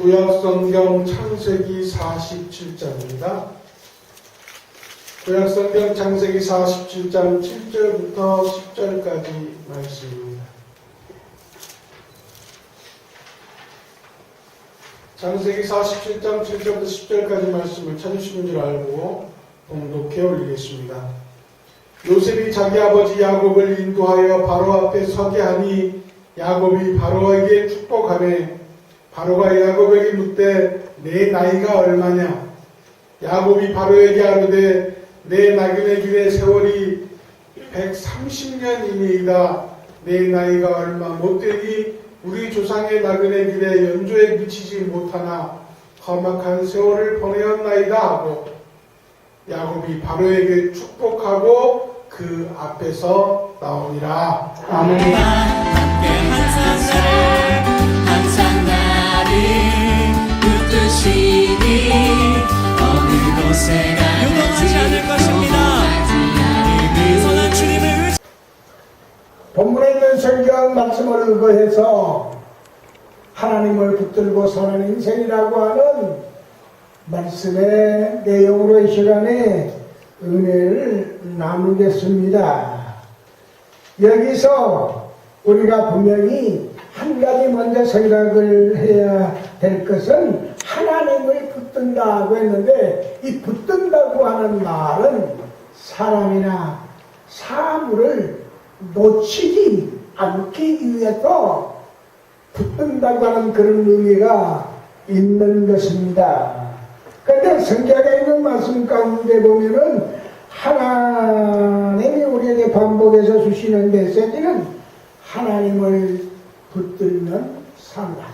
구약성경 창세기 47장입니다. 구약성경 창세기 47장 7절부터 10절까지 말씀입니다. 창세기 47장 7절부터 10절까지 말씀을 찾으시는 줄 알고 봉독해 올리겠습니다. 요셉이 자기 아버지 야곱을 인도하여 바로 앞에 서게 하니 야곱이 바로에게 축복하매 바로가 야곱에게 묻되 내 나이가 얼마냐? 야곱이 바로에게 아뢰되 내 나그네 길의 세월이 130년이니이다. 내 나이가 얼마 못되니 우리 조상의 나그네 길에 연조에 미치지 못하나 험악한 세월을 보내었나이다 하고 야곱이 바로에게 축복하고 그 앞에서 나오니라. 아멘. 항상 나를 붙드시니 어느 곳에 요동하지 않을 것입니다. 선한 주님을 본문에 있는 성경 말씀을 의거해서 하나님을 붙들고 사는 인생이라고 하는 말씀의 내용으로 이 시간에 은혜를 나누겠습니다. 여기서 우리가 분명히 한 가지 먼저 생각을 해야 될 것은 하나님을 붙든다고 했는데, 이 붙든다고 하는 말은 사람이나 사물을 놓치지 않기 위해서 붙든다고 하는 그런 의미가 있는 것입니다. 그런데 성경에 있는 말씀 가운데 보면은 하나님이 우리에게 반복해서 주시는 메시지는 하나님을 붙들면 산다.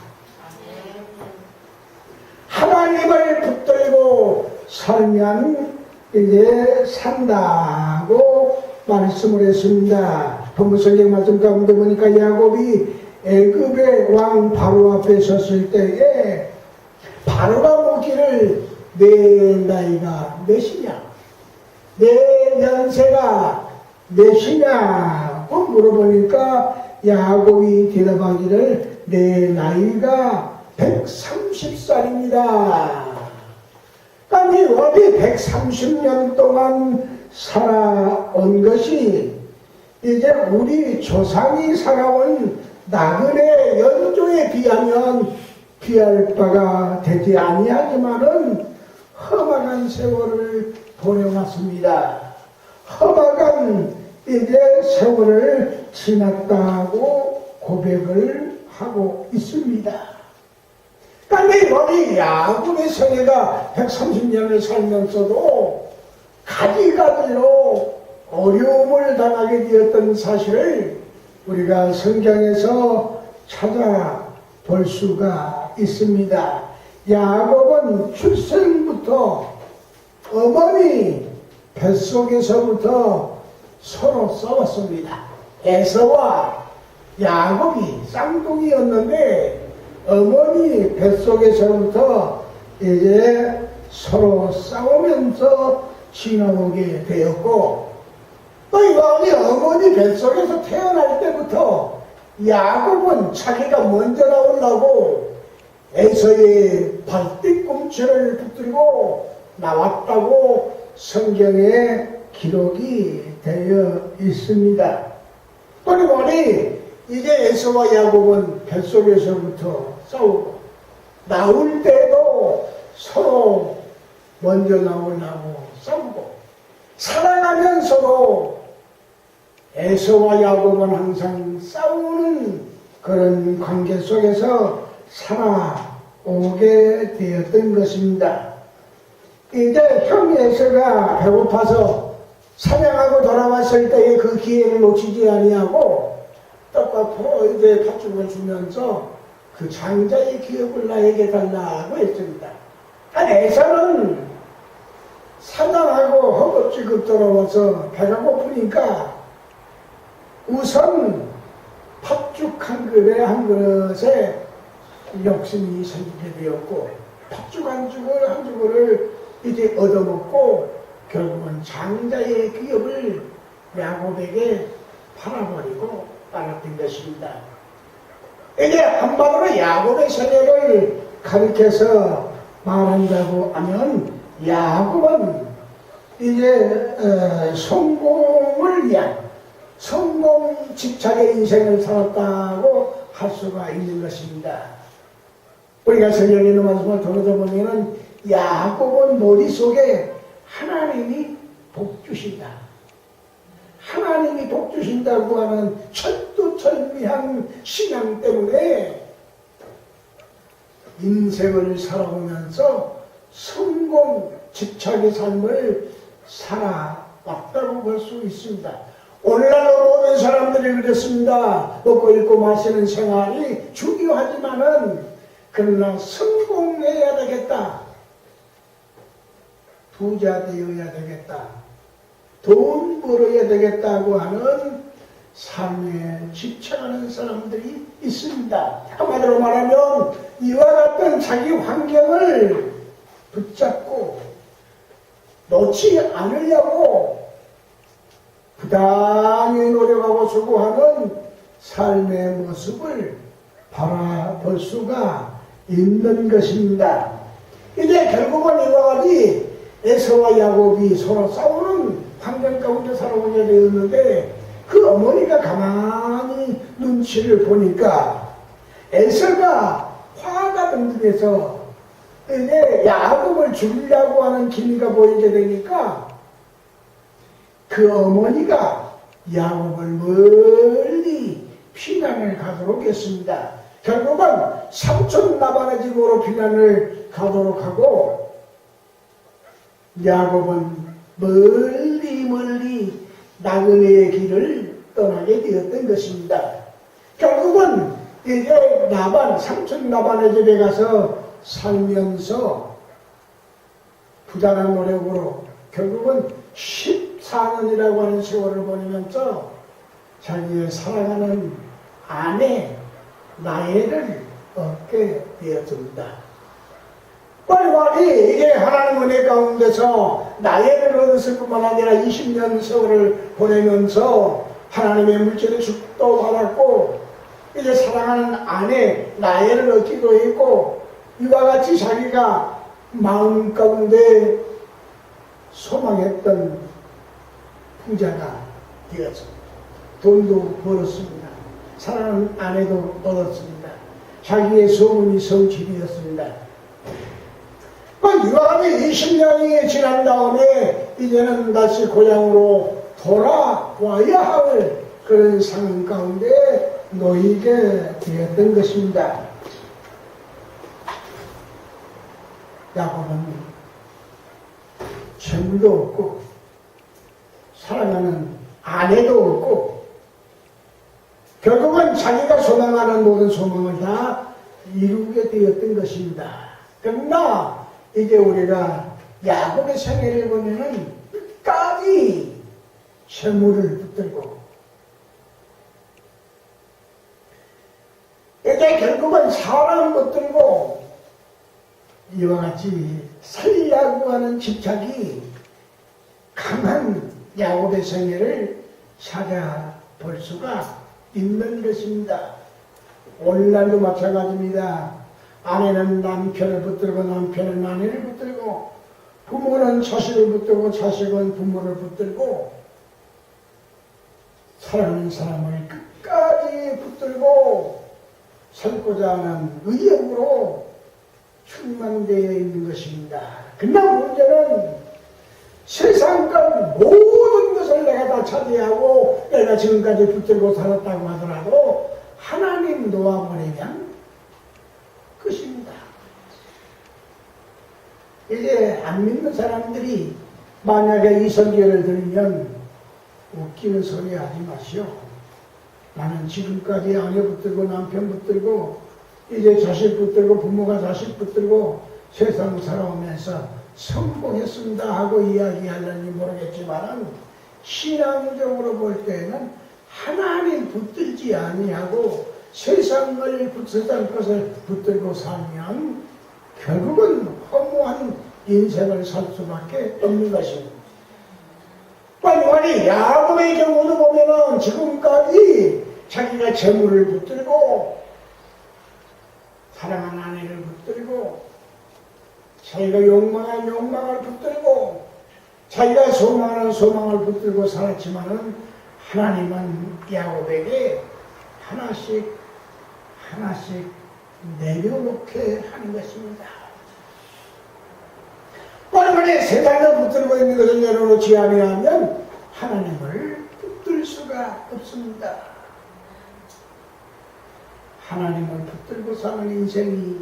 하나님을 붙들고 살면 이제 산다고 말씀을 했습니다. 본문 성경 말씀 가운데 보니까 야곱이 애굽의 왕 바로 앞에 섰을 때에 바로가 묻기를 내 나이가 몇이냐? 내 연세가 몇이냐고 물어보니까 야곱이 대답하기를 내 나이가 130살입니다. 아니 어디 130년 동안 살아온 것이 이제 우리 조상이 살아온 나그네 연조에 비하면 비할 바가 되지 아니하지만은 험악한 세월을 보내왔습니다. 험악한 이제 세월을 지났다고 고백을 하고 있습니다. 그런데 우리 야곱의 생애가 130년을 살면서도 가지가지로 어려움을 당하게 되었던 사실을 우리가 성경에서 찾아볼 수가 있습니다. 야곱은 출생부터 어머니 뱃속에서부터 서로 싸웠습니다. 에서와 야곱이 쌍둥이였는데 어머니 뱃속에서부터 이제 서로 싸우면서 지나오게 되었고, 또 이왕이 어머니 뱃속에서 태어날 때부터 야곱은 자기가 먼저 나오려고 에서의 발뒤꿈치를 붙들고 나왔다고 성경에 기록이 되어 있습니다. 그러니 이제 에서와 야곱은 뱃속에서부터 싸우고 나올 때도 서로 먼저 나오려고 싸우고 살아가면서도 에서와 야곱은 항상 싸우는 그런 관계 속에서 살아오게 되었던 것입니다. 이제 형 에서가 배고파서 사냥하고 돌아왔을 때의 그 기회를 놓치지 아니하고 떡과 이제 팥죽을 주면서 그 장자의 기업을 나에게 달라고 했습니다. 에서는 사냥하고 허겁지겁 돌아와서 배가 고프니까 우선 팥죽 한 그릇에 욕심이 생기게 되었고, 팥죽 한 주를 이제 얻어먹고 결국은 장자의 기업을 야곱에게 팔아버리고 따랐던 것입니다. 이게 한마디로 야곱의 생애를 가리켜서 말한다고 하면 야곱은 이제 성공을 위한 성공 집착의 인생을 살았다고 할 수가 있는 것입니다. 우리가 성경에 있는 말씀을 돌아다 보면은 야곱은 머릿속에 하나님이 복 주신다. 하나님이 복 주신다고 하는 철두철미한 신앙 때문에 인생을 살아오면서 성공 집착의 삶을 살아왔다고 볼 수 있습니다. 오늘날 모든 사람들이 그렇습니다. 먹고 입고 마시는 생활이 중요하지만은 그러나 성공해야 되겠다. 부자 되어야 되겠다. 돈 벌어야 되겠다고 하는 삶에 집착하는 사람들이 있습니다. 한마디로 말하면 이와 같은 자기 환경을 붙잡고 놓지 않으려고 부단히 노력하고 수고하는 삶의 모습을 바라볼 수가 있는 것입니다. 이제 결국은 이와 같이 에서와 야곱이 서로 싸우는 환경 가운데 살아오게 되었는데 그 어머니가 가만히 눈치를 보니까 에서가 화가 등등해서 이제 야곱을 죽이려고 하는 기미가 보이게 되니까 그 어머니가 야곱을 멀리 피난을 가도록 했습니다. 결국은 삼촌 라반의 집으로 피난을 가도록 하고 야곱은 멀리 나그네의 길을 떠나게 되었던 것입니다. 결국은 이제 삼촌 라반의 집에 가서 살면서 부단한 노력으로 결국은 14년이라고 하는 세월을 보내면서 자기의 사랑하는 아내 라헬을 얻게 되었습니다. 빨리 이게 하나님 은혜 가운데서 라헬을 얻었을 뿐만 아니라 20년 세월을 보내면서 하나님의 물질의 축도 받았고 이제 사랑하는 아내 라헬을 얻기도 했고 이와 같이 자기가 마음 가운데 소망했던 부자가 되었습니다. 돈도 벌었습니다. 사랑하는 아내도 얻었습니다. 자기의 소원이 성취되었습니다. 이와 같이 20년이 지난 다음에 이제는 다시 고향으로 돌아와야 할 그런 상황 가운데 놓이게 되었던 것입니다. 야곱은 재물도 없고 사랑하는 아내도 없고 결국은 자기가 소망하는 모든 소망을 다 이루게 되었던 것입니다. 그러나 이제 우리가 야곱의 생애를 보면은 끝까지 재물을 붙들고 이제 결국은 사람 붙들고 이와 같이 살려고 하는 집착이 강한 야곱의 생애를 찾아볼 수가 있는 것입니다. 오늘날도 마찬가지입니다. 아내는 남편을 붙들고 남편은 아내를 붙들고 부모는 자식을 붙들고 자식은 부모를 붙들고 사랑하는 사람을 끝까지 붙들고 살고자 하는 의욕으로 충만되어 있는 것입니다. 그러나 문제는 세상과 모든 것을 내가 다 차지하고 내가 지금까지 붙들고 살았다고 하더라도 하나님 놓아버리면 끝입니다. 이제 안 믿는 사람들이 만약에 이 설교를 들으면 웃기는 소리 하지 마시오. 나는 지금까지 아내 붙들고 남편 붙들고 이제 자식 붙들고 부모가 자식 붙들고 세상 살아오면서 성공했습니다 하고 이야기하려니 모르겠지만 신앙적으로 볼 때는 하나님 붙들지 아니하고 세상 것을 붙들고 살면 결국은 허무한 인생을 살 수밖에 없는 것입니다. 빨리 야곱의 경우도 보면은 지금까지 자기가 재물을 붙들고 사랑하는 아내를 붙들고 자기가 욕망한 욕망을 붙들고 자기가 소망하는 소망을 붙들고 살았지만은 하나님은 야곱에게 하나씩 내려놓게 하는 것입니다. 만약에 세상을 붙들고 있는 것을 내려놓지 아니하면 하나님을 붙들 수가 없습니다. 하나님을 붙들고 사는 인생이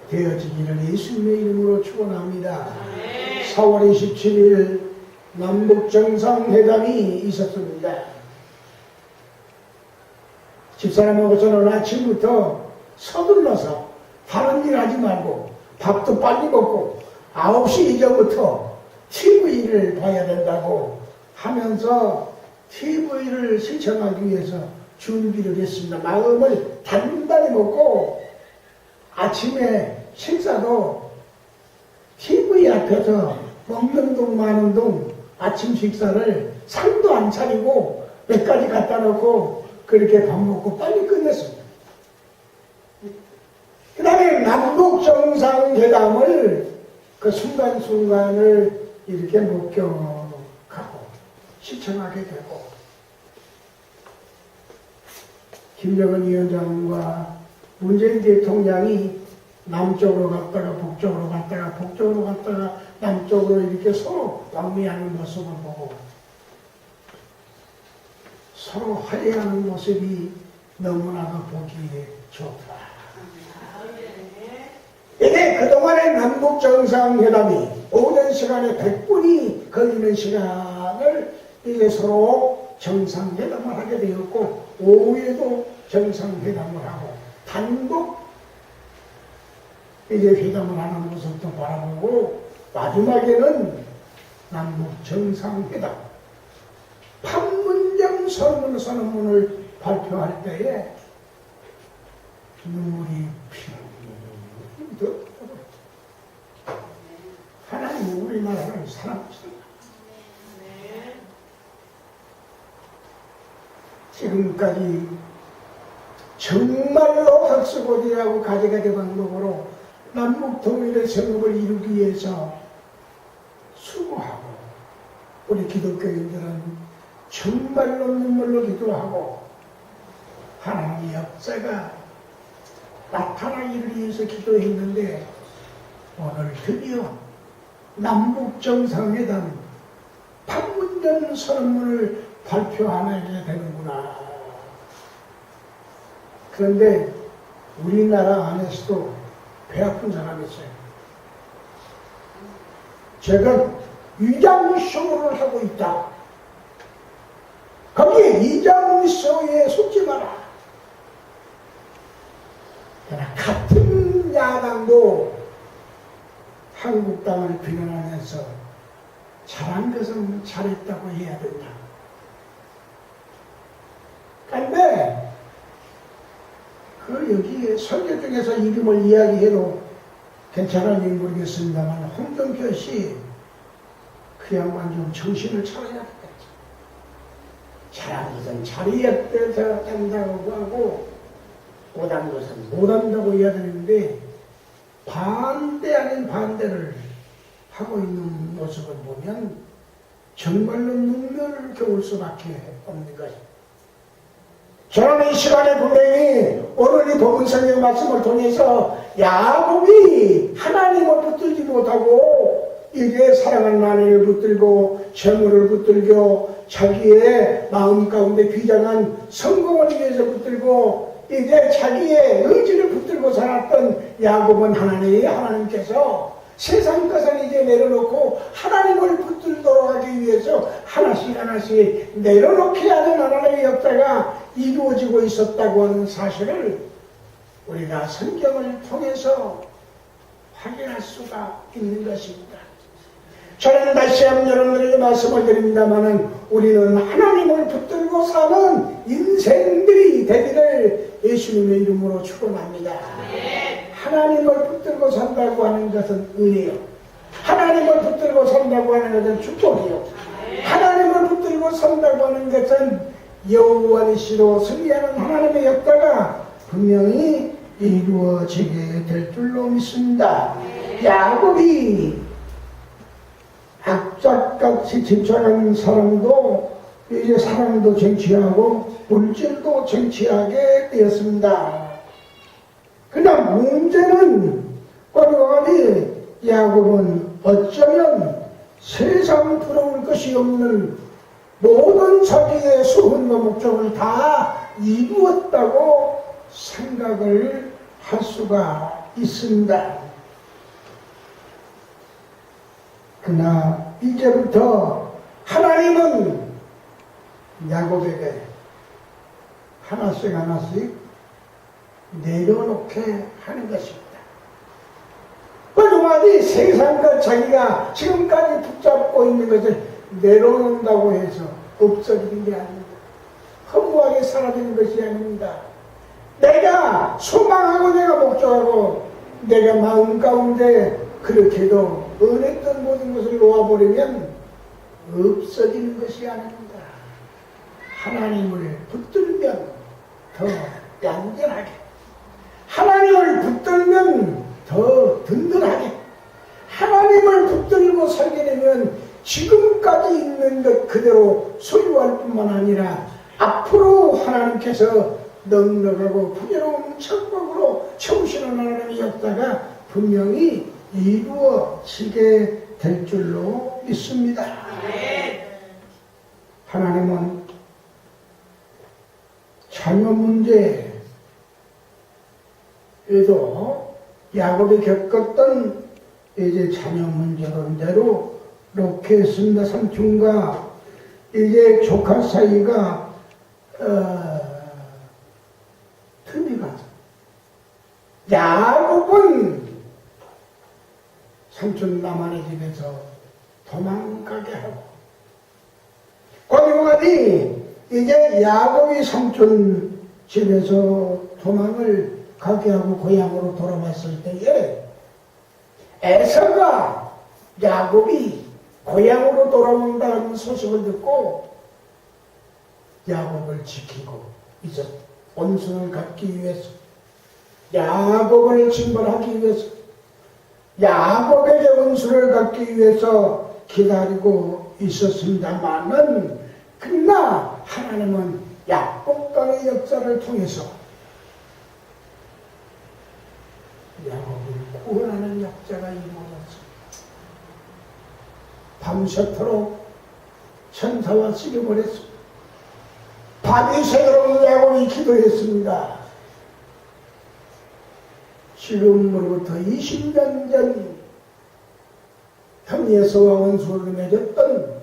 되어지기를 예수님의 이름으로 축원합니다. 4월 27일 남북정상회담이 있었습니다. 집사람하고 저는 아침부터 서둘러서 다른 일 하지 말고 밥도 빨리 먹고 9시 이전부터 TV를 봐야 된다고 하면서 TV를 시청하기 위해서 준비를 했습니다. 마음을 단단히 먹고 아침에 식사도 TV 앞에서 먹는 동 마는 동 아침 식사를 상도 안 차리고 몇 가지 갖다 놓고 그렇게 밥 먹고 빨리 끝냈습니다. 그 다음에 남북 정상회담을 그 순간순간을 이렇게 목격하고 시청하게 되고 김정은 위원장과 문재인 대통령이 남쪽으로 갔다가 북쪽으로 갔다가 북쪽으로 갔다가 남쪽으로 이렇게 서로 왕래하는 모습을 보고 서로 화해하는 모습이 너무나도 보기에 좋다. 이게 그동안의 남북정상회담이 오랜 시간에 100분이 걸리는 시간을 이제 서로 정상회담을 하게 되었고 오후에도 정상회담을 하고 단독 이제 회담을 하는 모습도 바라보고 마지막에는 남북정상회담 판문점 선언문을 발표할 때에 눈물이 핑 하나님 우리나라를 사랑하십니다. 지금까지 정말로 학수고대하고 가정의 방법으로 남북 통일의 성업을 이루기 위해서 수고하고 우리 기독교인들은 정말로 눈물로 기도하고 하나님의 역사가 나타나기를 위해서 기도했는데 오늘 드디어 남북정상회담 판문점 선언문을 발표하게 되는구나. 그런데 우리나라 안에서도 배 아픈 사람이 있어요. 제가 위장쇼를 하고 있다. 거기에 위장쇼에 속지 마라. 그러나 같은 야당도 한국당을 비난하면서 잘한 것은 잘했다고 해야 된다. 그런데 그 여기에 설교 중에서 이름을 이야기해도 괜찮은지 모르겠습니다만 홍정표 씨 그 양반 좀 정신을 차려야 되겠죠. 잘한 것은 잘해야 돼서 한다고 하고 못한 것은 못한다고 해야 되는데 반대 아닌 반대를 하고 있는 모습을 보면 정말로 눈물을 겨울 수밖에 없는 것입니다. 저는 이 시간에 분명히 오늘 이 본문 성경 말씀을 통해서 야곱이 하나님을 붙들지 못하고 이게 사랑하는 하나님을 붙들고 재물을 붙들고 자기의 마음 가운데 비장한 성공을 위해서 붙들고 이제 자기의 의지를 붙들고 살았던 야곱은 하나님께서 세상 것을 이제 내려놓고 하나님을 붙들도록 하기 위해서 하나씩 내려놓게 하는 하나님의 역사가 이루어지고 있었다고 하는 사실을 우리가 성경을 통해서 확인할 수가 있는 것입니다. 저는 다시 한번 여러분들에게 말씀을 드립니다마는 우리는 하나님을 붙들고 사는 인생들이 되기를 예수님의 이름으로 축원합니다. 하나님을 붙들고 산다고 하는 것은 은혜요. 하나님을 붙들고 산다고 하는 것은 축복이요. 하나님을 붙들고 산다고 하는 것은 여호와니시로 승리하는 하나님의 역사가 분명히 이루어지게 될 줄로 믿습니다. 야곱이 악착같이 집착하는 사람도 이제 사랑도 쟁취하고 물질도 쟁취하게 되었습니다. 그러나 문제는 꼬리와리 야곱은 어쩌면 세상 부러울 것이 없는 모든 자기의 소원과 목적을 다 이루었다고 생각을 할 수가 있습니다. 그러나 이제부터 하나님은 야곱에게 하나씩 하나씩 내려놓게 하는 것입니다. 그동안이 세상과 자기가 지금까지 붙잡고 있는 것을 내려놓는다고 해서 없어지는 게 아닙니다. 허무하게 사라지는 것이 아닙니다. 내가 소망하고 내가 목적하고 내가 마음 가운데 그렇게도 원했던 모든 것을 놓아버리면 없어지는 것이 아닙니다. 하나님을 붙들면 더 얌전하게, 하나님을 붙들면 더 든든하게, 하나님을 붙들고 살게 되면 지금까지 있는 것 그대로 소유할 뿐만 아니라 앞으로 하나님께서 넉넉하고 풍요로운 천국으로 채우시는 하나님의 역사가 분명히 이루어지게 될 줄로 믿습니다. 하나님은 자녀 문제에도 야곱이 겪었던 이제 자녀 문제론대로 이렇게 했습니다. 삼촌과 이제 조카 사이가 틈이 가서 야곱은 삼촌 나만의 집에서 도망가게 하고 고등어가니 이제 야곱이 삼촌 집에서 도망을 가게 하고 고향으로 돌아왔을 때에 에서가 야곱이 고향으로 돌아온다는 소식을 듣고 야곱을 지키고 이제 온순을 갖기 위해서 야곱을 징벌하기 위해서 야곱에게 온순을 갖기 위해서 기다리고 있었습니다만은 그러나 하나님은 야곱강의 역사를 통해서 야곱을 구원하는 역사가 이루어졌습니다. 밤새도록 천사와 씨름을 했습니다. 밤이 새도록 야곱이 기도했습니다. 지금으로부터 20년 전 형예서와 원수를 맺었던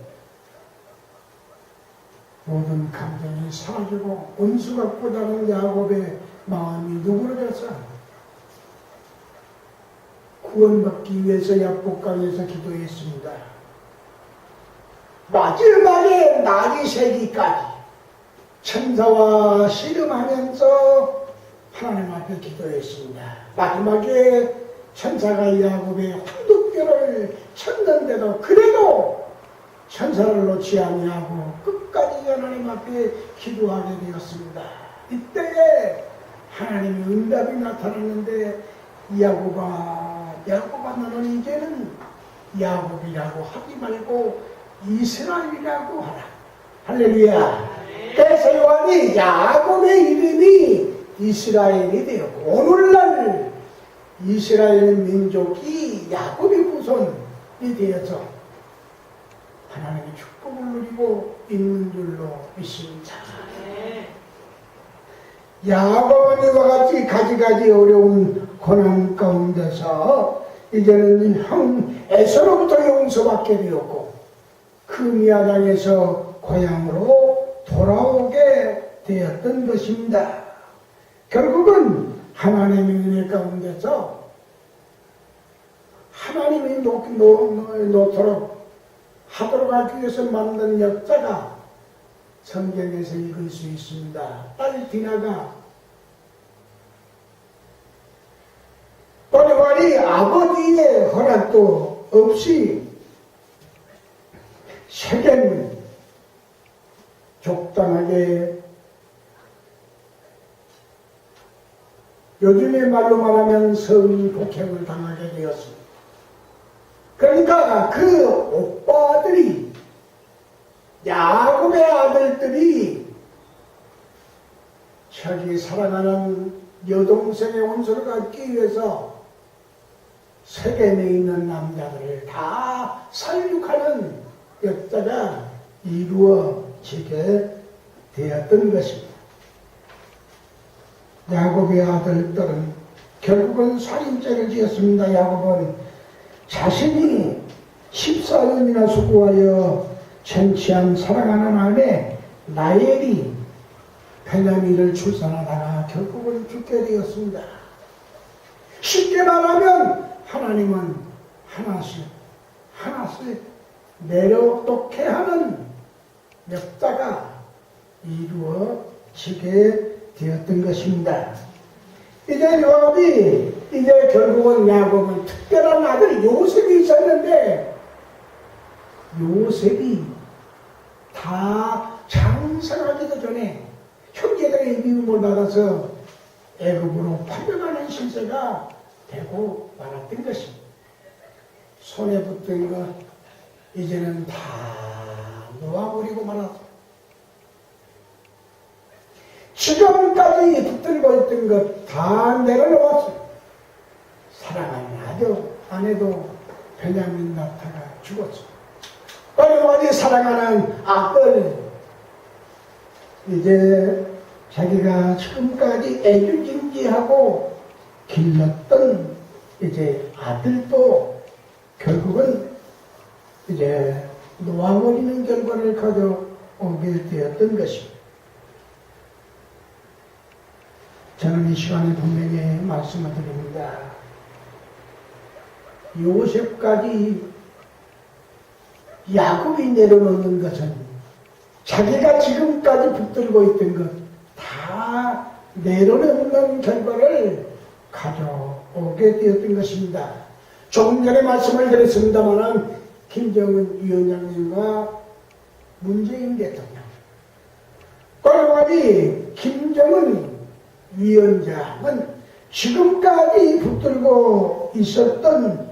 모든 감정이 사라지고 원수 갖고 다른 야곱의 마음이 누그러져서 구원받기 위해서 야복강에서 기도했습니다. 마지막에 날이 새기까지 천사와 씨름하면서 하나님 앞에 기도했습니다. 마지막에 천사가 야곱의 황도뼈를 쳤는데도 그래도 천사를 놓지 아니하고 끝까지 하나님 앞에 기도하게 되었습니다. 이때에 하나님의 응답이 나타났는데 야곱아 너는 이제는 야곱이라고 하지 말고 이스라엘이라고 하라. 할렐루야. 그래서 요한이 야곱의 이름이 이스라엘이 되었고 오늘날 이스라엘 민족이 야곱의 후손이 되어서 하나님의 축복을 누리고 있는 줄로 믿습니다. 야곱은 이와 같이 가지가지 어려운 고난 가운데서 이제는 형 에서로부터 용서받게 되었고 그 미아당에서 고향으로 돌아오게 되었던 것입니다. 결국은 하나님의 은혜 가운데서 하나님이 놓도록 하도록 하기 위해서 만든 역사가 성경에서 읽을 수 있습니다. 딸 디나가 또한 아버지의 허락도 없이 세겜 적당하게 요즘의 말로 말하면 성폭행을 당하게 되었습니다. 그러니까 그 오빠들이, 야곱의 아들들이 자기 사랑하는 여동생의 원수를 갖기 위해서 세겜에 있는 남자들을 다 살육하는 역사가 이루어지게 되었던 것입니다. 야곱의 아들들은 결국은 살인죄를 지었습니다. 야곱은 자신이 14년이나 수고하여 쟁취한 사랑하는 아내 라헬이 베냐민을 출산하다가 결국은 죽게 되었습니다. 쉽게 말하면 하나님은 하나씩 내려놓게 하는 역사가 이루어지게 되었던 것입니다. 이제 결국은 야곱은 특별한 아들 요셉이 있었는데, 요셉이 다 장성하기도 전에 형제들의 미움을 받아서 애굽으로 팔려가는 신세가 되고 말았던 것입니다. 손에 붙은 것 이제는 다 놓아버리고 말았습니다. 지금까지 붙들고 있던 것 다 내려놓았습니다. 사랑하는 아내도 베냐민 나타가 죽었습니다. 어디 사랑하는 아들, 이제 자기가 지금까지 애주진지하고 길렀던 이제 아들도 결국은 이제 놓아버리는 결과를 가져오게 되었던 것입니다. 저는 이 시간에 분명히 말씀을 드립니다. 요셉까지 야곱이 내려놓는 것은 자기가 지금까지 붙들고 있던 것 다 내려놓는 결과를 가져오게 되었던 것입니다. 조금 전에 말씀을 드렸습니다만 김정은 위원장님과 문재인 대통령, 그러니 김정은 위원장은 지금까지 붙들고 있었던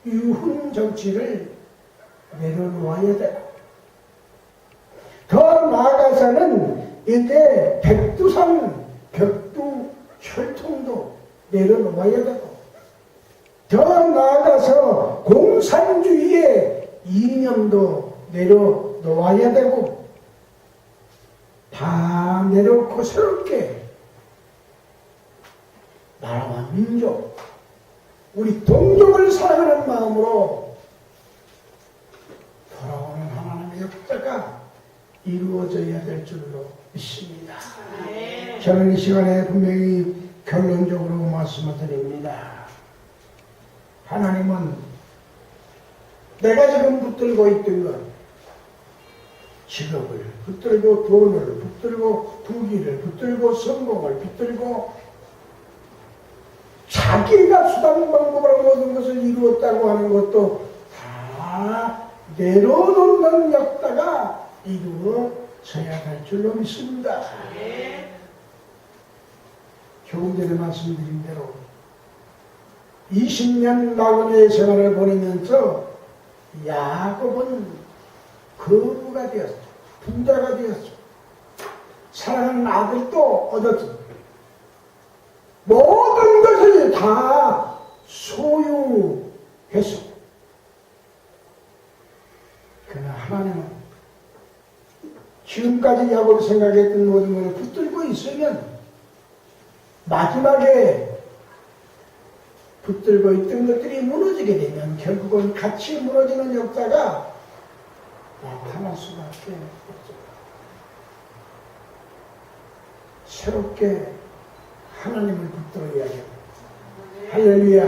유훈 정치를 내려놓아야 되고, 더 나아가서는 이제 벽두 혈통도 내려놓아야 되고, 더 나아가서 공산주의의 이념도 내려놓아야 되고, 다 내려놓고 새롭게 나라와 민족, 우리 동족을 사랑하는 마음으로 돌아오는 하나님의 역사가 이루어져야 될 줄로 믿습니다. 저는 이 시간에 분명히 결론적으로 말씀을 드립니다. 하나님은 내가 지금 붙들고 있던 것, 직업을 붙들고 돈을 붙들고 부귀를 붙들고 성공을 붙들고 자기가 수단 방법으로 모든 것을 이루었다고 하는 것도 다 내려놓는 역사가 이루어져야 될 줄로 믿습니다. 조금 전에 말씀드린 대로 20년 나그네 생활을 보내면서 야곱은 거부가 되었어. 부자가 되었어. 사랑하는 아들도 얻었어. 모든 것을 다 소유했어. 그러나 하나님은 지금까지 야곱이 생각했던 모든 것을 붙들고 있으면 마지막에 붙들고 있던 것들이 무너지게 되면 결국은 같이 무너지는 역사가 나타날 수밖에 없습니다. 새롭게 하나님을 붙들어야 해요. 할렐루야.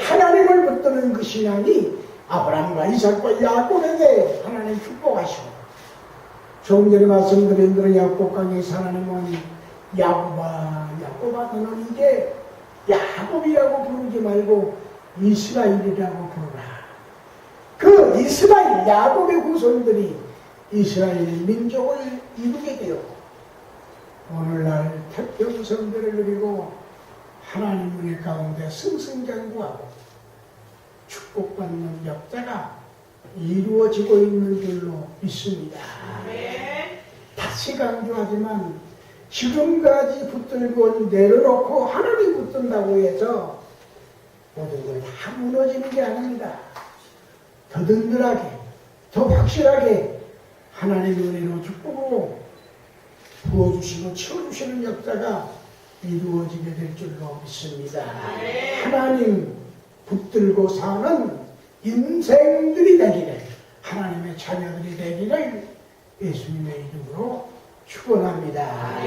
하나님을 붙드는 그 신앙이 아브라함과 이삭과 야곱에게 하나님 축복하시고, 조금 전에 말씀드린 대로 야곱강에서 하나님은 야곱아 너는 이제 야곱이라고 부르지 말고 이스라엘이라고 부르라. 그 이스라엘, 야곱의 후손들이 이스라엘 민족을 이루게 되었고, 오늘날 태평성대를 누리고 하나님 은혜 가운데 승승장구하고 축복받는 역사가 이루어지고 있는 줄로 믿습니다. 다시 강조하지만 지금까지 붙들고 내려놓고 하나님 붙든다고 해서 모든 걸 다 무너지는 게 아닙니다. 더 든든하게, 더 확실하게 하나님의 은혜로 축복으로 부어주시고 채워주시는 역사가 이루어지게 될 줄로 믿습니다. 하나님 붙들고 사는 인생들이 되기를, 하나님의 자녀들이 되기를 예수님의 이름으로 축원합니다.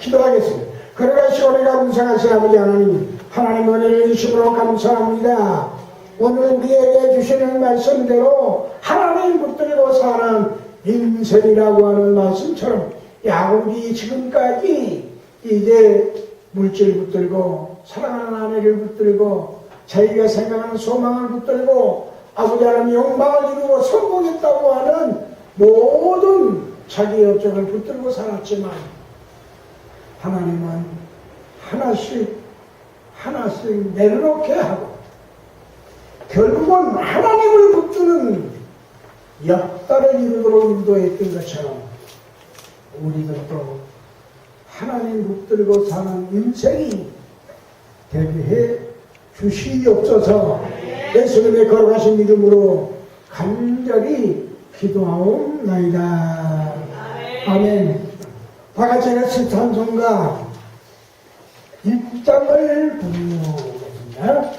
기도하겠습니다. 걸어가시고 내가 분성하신 아버지 하나님, 하나님 은혜를 주심으로 감사합니다. 오늘 우리에게 주시는 말씀대로 하나님 붙들고 사는 인생이라고 하는 말씀처럼 야곱이 지금까지 이제 물질 붙들고 사랑하는 아내를 붙들고 자기가 생각하는 소망을 붙들고 아버지 하나님 욕망을 이루고 성공했다고 하는 모든 자기 업적을 붙들고 살았지만 하나님은 하나씩 내려놓게 하고 결국은 하나님을 붙드는 역사를 이루도록 인도했던 것처럼 우리들도 하나님 붙들고 사는 인생이 되게 해 주시옵소서. 예수님의 걸어가신 이름으로 간절히 기도하옵나이다. 아멘. 다같이 같이 찬송가 1장을 부르겠습니다.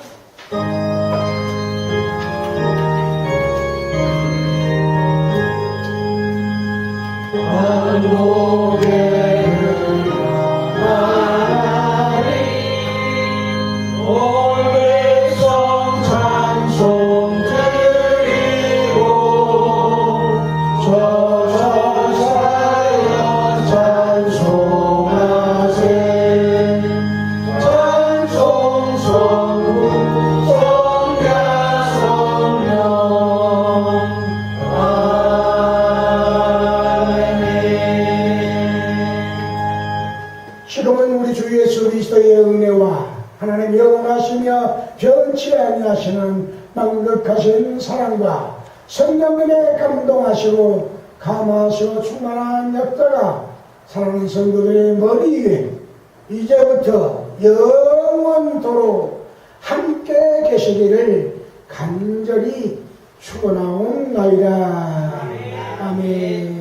지금은 우리 주 예수 그리스도의 은혜와 하나님 영원하시며 변치 아니하시는 낭득하신 사랑과 성령님의 감동하시고 감화하시고 충만한 역사가 사랑하는 성도들의 머리 위에 이제부터 영원토록 함께 계시기를 간절히 축원하옵나이다. 아멘.